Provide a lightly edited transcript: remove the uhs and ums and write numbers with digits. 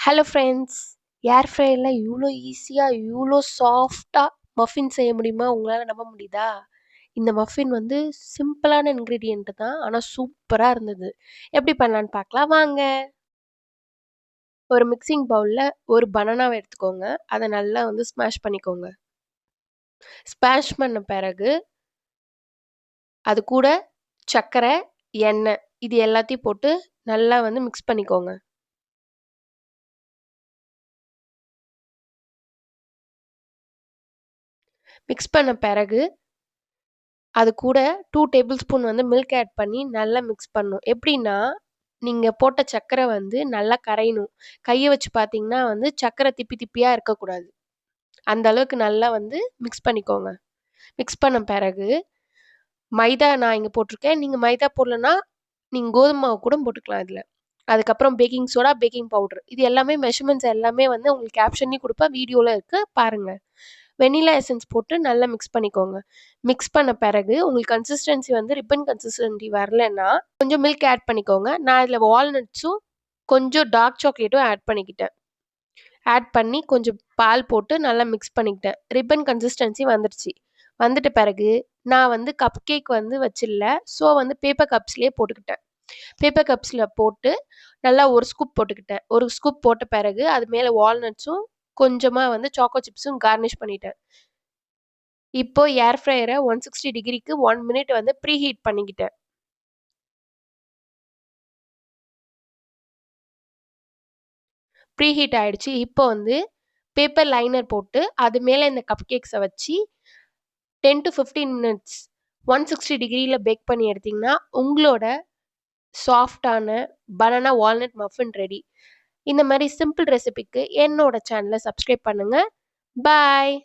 Hello friends, ஏர் ஃப்ரையரில் இவ்வளோ ஈஸியாக இவ்வளோ சாஃப்டாக மஃபின் செய்ய முடியுமா? உங்களால் நம்ப முடியுதா? இந்த மஃபின் வந்து சிம்பிளான இன்க்ரீடியன்ட் தான், ஆனால் சூப்பராக இருந்தது. எப்படி பண்ணலான்னு பார்க்கலாம் வாங்க. ஒரு மிக்சிங் பவுலில் ஒரு பனானாவை எடுத்துக்கோங்க. அதை நல்லா வந்து ஸ்மாஷ் பண்ணிக்கோங்க. ஸ்மாஷ் பண்ண பிறகு அது கூட சர்க்கரை, எண்ணெய் இது எல்லாத்தையும் போட்டு நல்லா வந்து மிக்ஸ் பண்ணிக்கோங்க. மிக்ஸ் பண்ண பிறகு அது கூட 2 டேபிள் ஸ்பூன் வந்து மில்க் ஆட் பண்ணி நல்லா மிக்ஸ் பண்ணணும். எப்படின்னா, நீங்கள் போட்ட சர்க்கரை வந்து நல்லா கரையணும். கையை வச்சு பார்த்தீங்கன்னா வந்து சர்க்கரை திப்பி திப்பியாக இருக்கக்கூடாது. அந்த அளவுக்கு நல்லா வந்து மிக்ஸ் பண்ணிக்கோங்க. மிக்ஸ் பண்ண பிறகு மைதா நான் இங்கே போட்டிருக்கேன். நீங்கள் மைதா போடலன்னா நீங்கள் கோதுமை மாவு கூட போட்டுக்கலாம் இதில். அதுக்கப்புறம் பேக்கிங் சோடா, பேக்கிங் பவுடர் இது எல்லாமே மெஷர்மெண்ட்ஸ் எல்லாமே வந்து உங்களுக்கு கேப்ஷன்லேயும் கொடுப்பேன், வீடியோவில் இருக்குது பாருங்கள். வெனிலா எசன்ஸ் போட்டு நல்லா மிக்ஸ் பண்ணிக்கோங்க. மிக்ஸ் பண்ண பிறகு உங்களுக்கு கன்சிஸ்டன்சி வந்து ரிப்பன் கன்சிஸ்டன்சி வரலன்னா கொஞ்சம் மில்க் ஆட் பண்ணிக்கோங்க. நான் இதில் வால்நட்ஸும் கொஞ்சம் டார்க் சாக்லேட்டும் ஆட் பண்ணிக்கிட்டேன். ஆட் பண்ணி கொஞ்சம் பால் போட்டு நல்லா மிக்ஸ் பண்ணிக்கிட்டேன். ரிப்பன் கன்சிஸ்டன்சி வந்துடுச்சு. வந்துட்ட பிறகு நான் வந்து கப் கேக் வந்து வச்சிடல. ஸோ வந்து பேப்பர் கப்ஸ்லேயே போட்டுக்கிட்டேன். பேப்பர் கப்ஸில் போட்டு நல்லா ஒரு ஸ்கூப் போட்டுக்கிட்டேன். ஒரு ஸ்கூப் போட்ட பிறகு அது மேலே வால்நட்ஸும் கொஞ்சமாக வந்து சாக்கோ சிப்ஸும் கார்னிஷ் பண்ணிட்டேன். இப்போ ஏர் ஃப்ரையரை 160 டிகிரிக்கு 1 மினிட் வந்து ப்ரீ ஹீட் பண்ணிக்கிட்டேன். ப்ரீ ஹீட் ஆயிடுச்சு. இப்போ வந்து பேப்பர் லைனர் போட்டு அது மேலே இந்த கப் கேக்ஸை வச்சு 10 to 15 மினிட்ஸ் 160 டிகிரியில் பேக் பண்ணி எடுத்திங்கன்னா உங்களோட சாஃப்டான பனானா வால்நட் மஃபின் ரெடி. இந்த மாதிரி சிம்பிள் ரெசிபிக்கு என்னோட சேனலை சப்ஸ்கிரைப் பண்ணுங்கள். பாய்.